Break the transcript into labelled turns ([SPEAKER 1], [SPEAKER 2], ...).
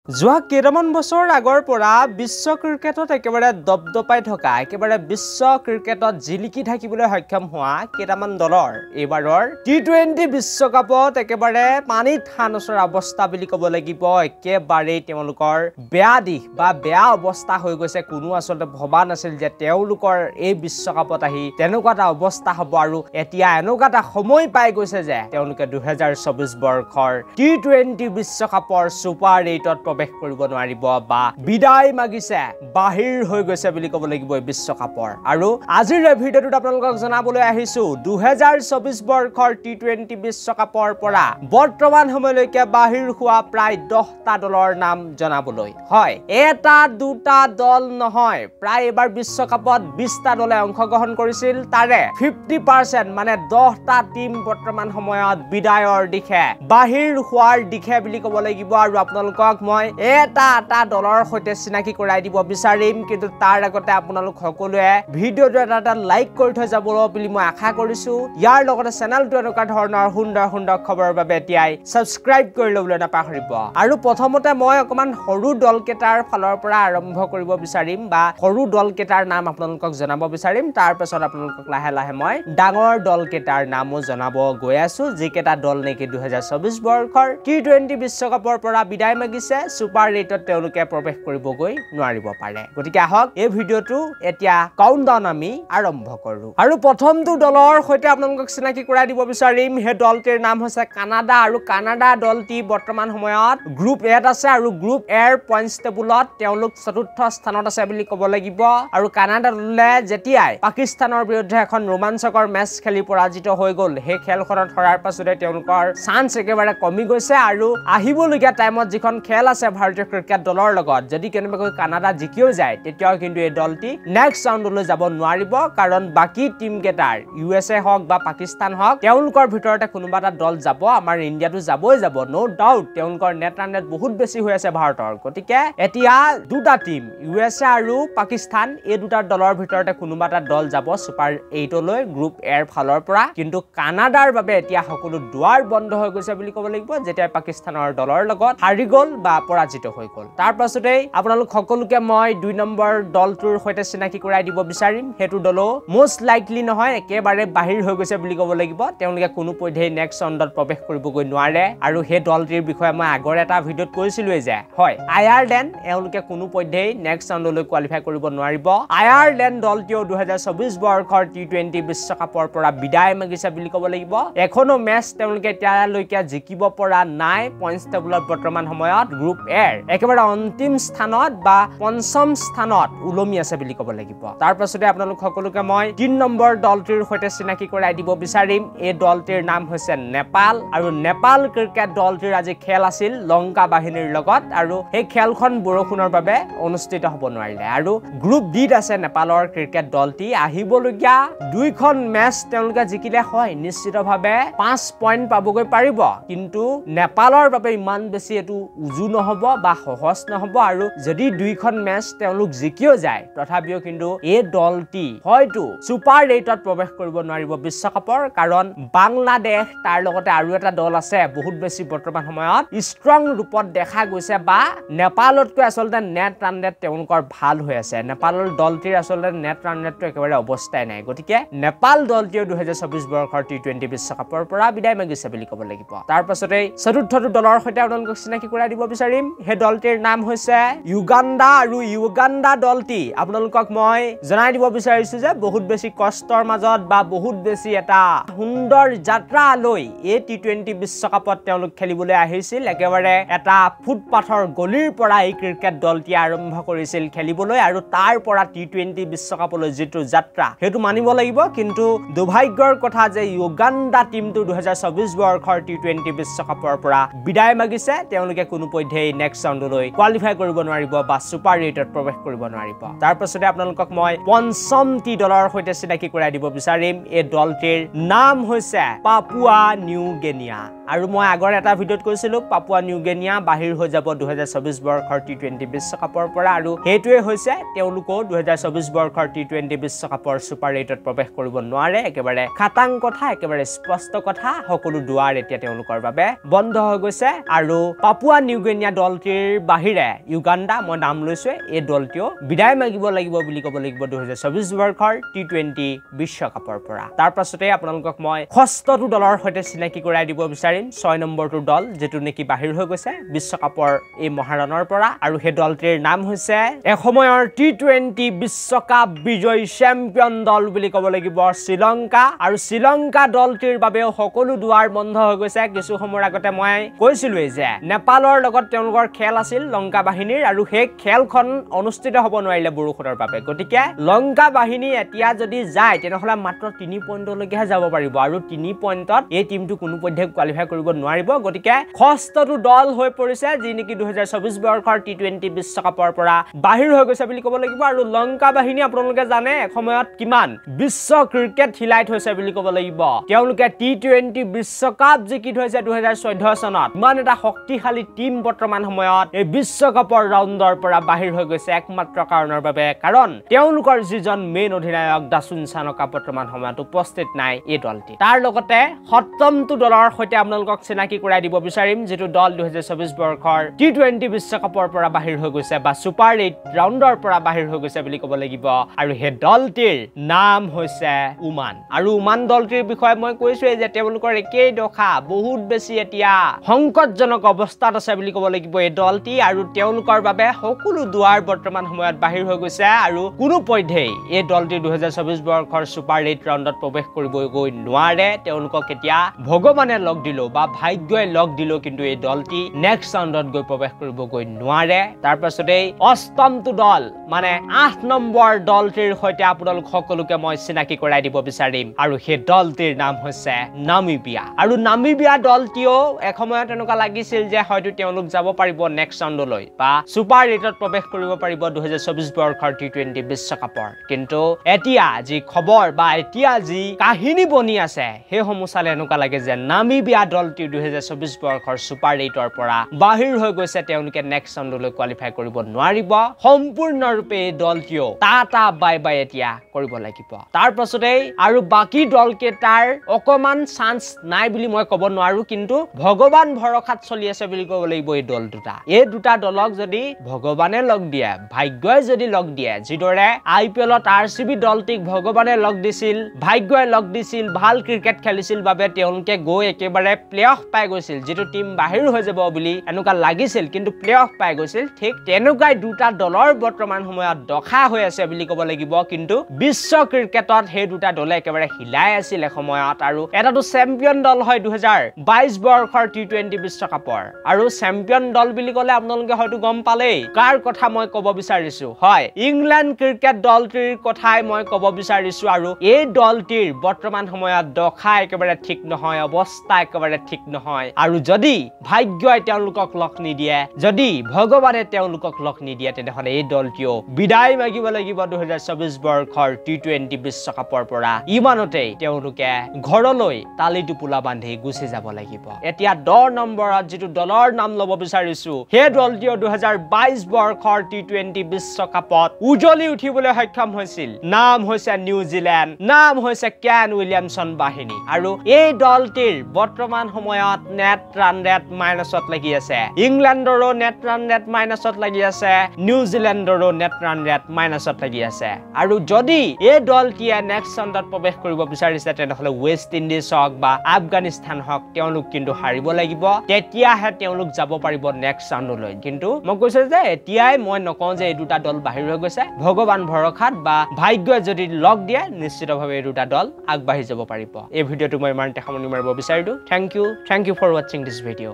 [SPEAKER 1] যোৱা কেইটামান বছৰ আগৰ পৰা বিশ্ব ক্ৰিকেটত একেবাৰে দপদপাই থকা একেবাৰে বিশ্ব ক্ৰিকেটত জিলিকি থাকিবলৈ সক্ষম হোৱা কেইটামান দলৰ এইবাৰৰ টি20 বিশ্বকাপত একেবাৰে পানীত হানচৰ অৱস্থা বুলি ক'ব লাগিব। একেবাৰে তেওঁলোকৰ বেয়া দিশ বা বেয়া অৱস্থা হৈ গৈছে। কোনো আচলতে ভবা নাছিল যে তেওঁলোকৰ এই বিশ্বকাপত আহি তেনেকুৱা এটা অৱস্থা হ'ব আৰু এতিয়া এনেকুৱা এটা সময় পাই গৈছে যে তেওঁলোকে 2024 বৰ্ষৰ টি20 বিশ্বকাপৰ সুপাৰ 8ত প্ৰৱেশ কৰিব নোৱাৰিব বা বিদায় মাগিছে, বাহিৰ হৈ গৈছে বুলি ক'ব লাগিব এই বিশ্বকাপৰ। আৰু আজিৰ এই ভিডিঅ'টোত আপোনালোকক জনাবলৈ আহিছো 2024 বৰ্ষৰ টি20 বিশ্বকাপৰ পৰা বৰ্তমান সময়লৈকে বাহিৰ হোৱা প্ৰায় 10টা দলৰ নাম জনাবলৈ। হয়, এটা দুটা দল নহয়, প্ৰায় এবাৰ বিশ্বকাপত 20টা দলে অংশগ্ৰহণ কৰিছিল। তাৰে 50% মানে 10টা টিম বৰ্তমান সময়ত বিদায়ৰ দিশে, বাহিৰ হোৱাৰ দিশে বুলি ক'ব লাগিব। আৰু আপোনালোকক মই এটা দলৰ সৈতে চিনাকি কৰাই দিব বিচাৰিম, কিন্তু তাৰ আগতে আপোনালোক সকলোৱে ভিডিঅ'টো এটা লাইক কৰি থৈ যাব বুলি মই আশা কৰিছো। ইয়াৰ লগতে চেনেলটো এনেকুৱা ধৰণৰ সুন্দৰ সুন্দৰ খবৰৰ বাবে এতিয়াই সাবস্ক্ৰাইব কৰি ল'বলৈ নাপাহৰিব। আৰু প্ৰথমতে মই অকমান সৰু দলকেইটাৰ ফালৰ পৰা আৰম্ভ কৰিব বিচাৰিম বা সৰু দলকেইটাৰ নাম আপোনালোকক জনাব বিচাৰিম। তাৰ পাছত আপোনালোকক লাহে লাহে মই ডাঙৰ দলকেইটাৰ নামো জনাব গৈ আছো, যিকেইটা দল নেকি 2024 বৰ্ষৰ টি20 বিশ্বকাপৰ পৰা বিদায় মাগিছে, সুপাৰ 8ত তেওঁলোকে প্ৰৱেশ কৰিবগৈ নোৱাৰিব পাৰে। গতিকে আহক এই ভিডিঅ'টো এতিয়া কাউণ্টডাউন আমি আৰম্ভ কৰো। আৰু প্ৰথমটো দলৰ সৈতে আপোনালোকক চিনাকি কৰাই দিব বিচাৰিম। সেই দলটিৰ নাম হৈছে কানাডা। আৰু কানাডা দলটি বৰ্তমান সময়ত গ্ৰুপ এত আছে আৰু গ্ৰুপ এৰ পইণ্টছ টেবুলত তেওঁলোক 4ৰ্থ স্থানত আছে বুলি ক'ব লাগিব। আৰু কানাডা দলে যেতিয়াই পাকিস্তানৰ বিৰুদ্ধে এখন ৰোমাঞ্চকৰ মেচ খেলি পৰাজিত হৈ গ'ল, সেই খেলখনত হৰাৰ পাছতে তেওঁলোকৰ চান্স একেবাৰে কমি গৈছে। আৰু আহিবলগীয়া টাইমত যিখন খেল আছে ভাৰতীয় ক্ৰিকেট দলৰ লগত, যদি কেনেবাকৈ কানাডা জিকিও যায়, তেতিয়াও কিন্তু এই দলটি নেক্সট ৰাউণ্ডলৈ যাব নোৱাৰিব। কাৰণ বাকী টিম কেইটাৰ USA হওক বা পাকিস্তান হওক, তেওঁলোকৰ ভিতৰতে কোনোবা এটা দল যাব। আমাৰ ইণ্ডিয়াটো যাবই যাব, ন' ডাউট। তেওঁলোকৰ নেট ৰান ৰেট বহুত বেছি হৈ আছে ভাৰতৰ। গতিকে এতিয়া দুটা টিম USA আৰু পাকিস্তান, এই দুটা দলৰ ভিতৰতে কোনোবা এটা দল যাব সুপাৰ 8লৈ গ্ৰুপ এৰ ফালৰ পৰা। কিন্তু কানাডাৰ বাবে এতিয়া সকলো দুৱাৰ বন্ধ হৈ গৈছে বুলি ক'ব লাগিব, যেতিয়া পাকিস্তানৰ দলৰ লগত হাৰি গ'ল বা পৰাজিত হৈ গ'ল। তাৰ পাছতেই আপোনালোক সকলোকে মই 2 নম্বৰ দলটোৰ সৈতে চিনাকি কৰাই দিব বিচাৰিম। সেইটো দলো মোষ্ট লাইকলি নহয়, একেবাৰে বাহিৰ হৈ গৈছে বুলি ক'ব লাগিব। তেওঁলোকে কোনো পধ্যেই নেক্সট ৰাউণ্ডত প্ৰৱেশ কৰিবগৈ নোৱাৰে। আৰু সেই দলটিৰ বিষয়ে মই আগৰ এটা ভিডিঅ'ত কৈছিলোৱে যে হয়, আয়াৰলেণ্ড, এওঁলোকে কোনো পধ্যেই নেক্সট ৰাউণ্ডলৈ কোৱালিফাই কৰিব নোৱাৰিব। আয়াৰলেণ্ড দলটিও 2024 বৰ্ষৰ টি20 বিশ্বকাপৰ পৰা বিদায় মাগিছে বুলি ক'ব লাগিব। এখনো মেচ তেওঁলোকে এতিয়ালৈকে জিকিব পৰা নাই। পইণ্টছ টেবুলত বৰ্তমান সময়ত গ্ৰুপ এৰ একেবাৰে অন্তিম স্থানত বা 5ম স্থানত ওলমি আছে বুলি ক'ব লাগিব। তাৰ পাছতে আপোনালোক সকলোকে মই 3 নম্বৰ দলটিৰ সৈতে চিনাকি কৰাই দিব বিচাৰিম। এই দলটিৰ নাম হৈছে নেপাল। আৰু নেপাল ক্ৰিকেট দলটিৰ আজি খেল আছিল লংকা বাহিনীৰ লগত, আৰু সেই খেলখন বৰষুণৰ বাবে অনুষ্ঠিত হ'ব নোৱাৰিলে। আৰু গ্ৰুপ ডিত আছে নেপালৰ ক্ৰিকেট দলটি। আহিবলগীয়া 2খন মেচ তেওঁলোকে জিকিলে হয়, নিশ্চিতভাৱে 5 পইণ্ট পাবগৈ পাৰিব। কিন্তু নেপালৰ বাবে ইমান বেছি এইটো উজু নহ'ব বা সহজ নহ'ব। আৰু যদি 2খন মেচ তেওঁলোক জিকিও যায়, তথাপিও কিন্তু এই দলটি হয়তো সুপাৰ 8ত প্ৰৱেশ কৰিব নোৱাৰিব বিশ্বকাপৰ। কাৰণ বাংলাদেশ, তাৰ লগতে আৰু এটা দল আছে বহুত বেছি বৰ্তমান সময়ত ষ্ট্ৰং ৰূপত দেখা গৈছে, বা নেপালতকৈ আচলতে নেট ৰান ৰেট তেওঁলোকৰ ভাল হৈ আছে। নেপালৰ দলটিৰ আচলতে নেট ৰান ৰেটটো একেবাৰে অৱস্থাই নাই। গতিকে নেপাল দলটিও 2024 বৰ্ষৰ টি20 বিশ্বকাপৰ পৰা বিদায় মাগিছে বুলি ক'ব লাগিব। তাৰ পাছতে 4ৰ্থটো দলৰ সৈতে আপোনালোকক চিনাকি কৰাই দিব বিচাৰিম। সেই দলটিৰ নাম হৈছে ইউগাণ্ডা। আৰু ইউগাণ্ডা দলটি আপোনালোকক মই জনাই দিব বিচাৰিছো যে বহুত বেছি কষ্টৰ মাজত বা বহুত বেছি এটা সুন্দৰ যাত্ৰা লৈ এই টি20 বিশ্বকাপত তেওঁলোক খেলিবলৈ আহিছিল। একেবাৰে এটা ফুটপাথৰ গলিৰ পৰা এই ক্ৰিকেট দলটি আৰম্ভ কৰিছিল খেলিবলৈ, আৰু তাৰ পৰা টি20 বিশ্বকাপলৈ যিটো যাত্ৰা, সেইটো মানিব লাগিব। কিন্তু দুৰ্ভাগ্যৰ কথা যে ইউগাণ্ডা টিমটো 2024 বৰ্ষৰ টি20 বিশ্বকাপৰ পৰা বিদায় মাগিছে। তেওঁলোকে কোনো পধ্যেই নেক্সট ৰাউণ্ডলৈ কোৱালিফাই কৰিব নোৱাৰিব বা সুপাৰ 8ত প্ৰৱেশ কৰিব নোৱাৰিব। তাৰ পাছতে আপোনালোকক মই 5মটি দলৰ সৈতে চিনাকি কৰাই দিব বিচাৰিম। এই দলটিৰ নাম হৈছে পাপুৱা নিউ গিনিয়া। আৰু মই আগৰ এটা ভিডিঅ'ত কৈছিলো পাপুয়া নিউ গিনিয়া বাহিৰ হৈ যাব 2024 বৰ্ষৰ টি20 বিশ্বকাপৰ পৰা আৰু হেতুৱে হৈছে তেওঁলোকো 2024 বৰ্ষৰ টি20 বিশ্বকাপৰ সুপাৰ 8ত প্ৰৱেশ কৰিব নোৱাৰে একেবাৰে খাটাং কথা একেবাৰে স্পষ্ট কথা সকলো দুৱাৰ এতিয়া তেওঁলোকৰ বাবে বন্ধ হৈ গৈছে আৰু পাপুয়া নিউ গিনিয়া দলটিৰ বাহিৰে ইউগান্ডা মই নাম লৈছো এই দলটিও বিদায় মাগিব লাগিব বুলি ক'ব লাগিব 2024 বৰ্ষৰ টি20 বিশ্বকাপৰ পৰা তাৰ পাছতে আপোনালোকক মই ষষ্ঠটো দলৰ সৈতে চিনাকি কৰাই দিব বিচাৰিম 6 নম্বৰটো দল যেটো নেকি বাহিৰ হৈ গৈছে বিশ্বকাপৰ এই মহাৰণৰ পৰা আৰু সেই দলটিৰ নাম হৈছে এসময়ৰ টি20 বিশ্বকাপ বিজয়ী চেম্পিয়ন দল বুলি ক'ব লাগিব শ্ৰীলংকা আৰু শ্ৰীলংকা দলটিৰ বাবে সকলো দুৱাৰ বন্ধ হৈ গৈছে কিছু সময়ৰ আগতে মই কৈছিলো যে নেপালৰ লগত তেওঁলোকৰ খেল আছিল লংকা বাহিনীৰ আৰু সেই খেলখন অনুষ্ঠিত হ'ব নোৱাৰিলে বৰষুণৰ বাবে গতিকে লংকা বাহিনী এতিয়া যদি যায় তেনেহলে মাত্ৰ 3 পইণ্টলৈকেহে যাব পাৰিব আৰু 3 পইণ্টত এই টিমটো কোনো পধ্যে কোৱালিফাই কৰিব নোৱাৰিব গতিকে ষষ্ঠটো দল হৈ পৰিছে যি নেকি 2024 বৰ্ষৰ টি20 বিশ্বকাপৰ পৰা বাহিৰ হৈ গৈছে বুলি ক'ব লাগিব আৰু লংকা বাহিনী আপোনালোকে জানে সময়ত কিমান বিশ্ব ক্ৰিকেট হিলাইট হৈছে বুলি ক'ব লাগিব তেওঁলোকে টি20 বিশ্বকাপ জিকি থৈছে 2014 চনত ইমান এটা শক্তিশালী টিম বৰ্তমান সময়ত এই বিশ্বকাপৰ ৰাউণ্ডৰ পৰা বাহিৰ হৈ গৈছে একমাত্ৰ কাৰণৰ বাবে কাৰণ তেওঁলোকৰ যিজন মেইন অধিনায়ক দাসুন চানকা বৰ্তমান সময়ত উপস্থিত নাই এই দলটি তাৰ লগতে সপ্তমটো দলৰ সৈতে আপোনালোকক চিনাকি কৰাই দিব বিচাৰিম যেটো দল 2024 বৰ্ষৰ টি20 বিশ্বকাপৰ পৰা বাহিৰ হৈ গৈছে বা সুপাৰ 8 ৰাউণ্ডৰ পৰা বাহিৰ হৈ গৈছে বুলি ক'ব লাগিব আৰু সেই দলটিৰ নাম হৈছে ওমান আৰু ওমান দলটিৰ বিষয়ে মই কৈছোৱে যে তেওঁলোকৰ একেই দখা বহুত বেছি এতিয়া সংকটজনক অৱস্থাত আছে বুলি ক'ব লাগিব এই দলটি আৰু তেওঁলোকৰ বাবে সকলো দুৱাৰ বৰ্তমান সময়ত বাহিৰ হৈ গৈছে আৰু কোনো পধ্যেই এই দলটি 2024 বৰ্ষৰ সুপাৰ 8 ৰাউণ্ডত প্ৰৱেশ কৰিবগৈ নোৱাৰে তেওঁলোকক এতিয়া ভগৱানে লগ দিলো বা ভাগ্যই লগ দিলো কিন্তু এই দলটি নেক্সট ৰাউণ্ডত গৈ প্ৰৱেশ কৰিবগৈ নোৱাৰে তাৰ পাছতে অষ্টমটো দল মানে 8 নম্বৰ দলটিৰ সৈতে আপোনালোক সকলোকে মই চিনাকি কৰাই দিব বিচাৰিম আৰু সেই দলটিৰ নাম হৈছে নামিবিয়া আৰু নামিবিয়া দলটিও এসময়ত এনেকুৱা লাগিছিল যে হয়তো তেওঁলোক যাব পাৰিব নেক্সট ৰাউণ্ডলৈ বা সুপাৰ 8ত প্ৰৱেশ কৰিব পাৰিব 2024 বৰ্ষৰ টি20 বিশ্বকাপৰ কিন্তু এতিয়া যি খবৰ বা এতিয়া যি কাহিনী বনি আছে সেই সমূহ চালে এনেকুৱা লাগে যে নামিবিয়া দলটি 2024 বৰ্ষৰ সুপাৰ 8ৰ পৰা বাহিৰ হৈ গৈছে তেওঁলোকে নেক্সট ৰাউণ্ডলৈ কোৱালিফাই কৰিব নোৱাৰিব সম্পূৰ্ণৰূপে দলটিও টাটা বাই বাই এতিয়া কৰিব লাগিব তাৰ পাছতে আৰু বাকি দলকেইটাৰ অকমান চান্স নাই বুলি মই ক'ব নোৱাৰো কিন্তু ভগৱান ভৰসাত চলি আছে বুলি ক'ব লাগিব এই দুটা দলক যদি ভগৱানে লগ দিয়ে ভাগ্যই যদি লগ দিয়ে যিদৰে আইপিএলত আৰচিবি দলটিক ভগৱানে লগ দিছিল ভাগ্যই লগ দিছিল ভাল ক্ৰিকেট খেলিছিল বাবে তেওঁলোকে গৈ একেবাৰে প্লেঅফ পাই গৈছিল যেটো টিম বাহিৰ হৈ যাব বুলি এনেকুৱা লাগিছিল কিন্তু প্লেঅফ পাই গৈছিল ঠিক তেনেকুৱাই দুটা দলৰ বৰ্তমান সময়ত দখা হৈ আছে বুলি ক'ব লাগিব কিন্তু বিশ্ব ক্ৰিকেটত সেই দুটা দলে একেবাৰে হিলাই আছিল সময়ত আৰু এটাটো চেম্পিয়ন দল হয় 2022 বৰ্ষৰ টি20 বিশ্বকাপৰ আৰু চেম্পিয়ন দল বুলি ক'লে আপোনালোকে হয়তো গম পালেই কাৰ কথা মই ক'ব বিচাৰিছো হয় ইংল্যান্ড ক্ৰিকেট দলটিৰ কথাই মই ক'ব বিচাৰিছো আৰু এই দলটিৰ বৰ্তমান সময়ত দখা একেবাৰে ঠিক নহয় অৱস্থা একেবাৰে ঠিক নহয় আৰু যদি ভাগ্যই তেওঁলোকক লগ নিদিয়ে যদি ভগৱানে তেওঁলোকক লগ নিদিয়ে তেনেহলে এই দলটিও বিদায় মাগিব লাগিব 2024 বৰ্ষৰ টি20 বিশ্বকাপৰ পৰা ইমানতে তেওঁলোকে ঘৰলৈ তালি টোপোলা বান্ধি গুচি যাব লাগিব এতিয়া 10 নম্বৰত যেটো দলৰ নাম ল'ব বিচাৰিছো সেই দলটিও 2022 বৰ্ষৰ টি20 বিশ্বকাপত উজলি উঠিবলৈ সক্ষম হৈছিল নাম হৈছে নিউজিল্যান্ড নাম হৈছে কেন উইলিয়ামসন বাহিনী আৰু এই দলটিৰ বৰ্তমান সময়ত নেট ৰান ৰেট মাইনাছত লাগি আছে ইংল্যান্ডৰো নেট ৰান ৰেট মাইনাছত লাগি আছে নিউজিল্যান্ডৰো নেট ৰান ৰেট মাইনাছত লাগি আছে আৰু যদি এই দলটিয়ে নেক্সট ৰাউণ্ডত প্ৰৱেশ কৰিব বিচাৰিছে তেনেহলে ৱেষ্ট ইণ্ডিজ হওক বা আফগানিস্তান হওক তেওঁলোক কিন্তু হাৰিব লাগিব তেতিয়াহে তেওঁলোক যাব পাৰিব নেক্সট ৰাউণ্ডলৈ কিন্তু মই কৈছো যে এতিয়াই মই নকওঁ যে এই দুটা দল বাহিৰ হৈ গৈছে ভগৱান ভৰসাত বা ভাগ্যই যদি লগ দিয়ে নিশ্চিতভাৱে এই দুটা দল আগবাঢ়ি যাব পাৰিব এই ভিডিঅটো মই ইমানতে সামৰণি মাৰিব বিচাৰিছো thank you for watching this video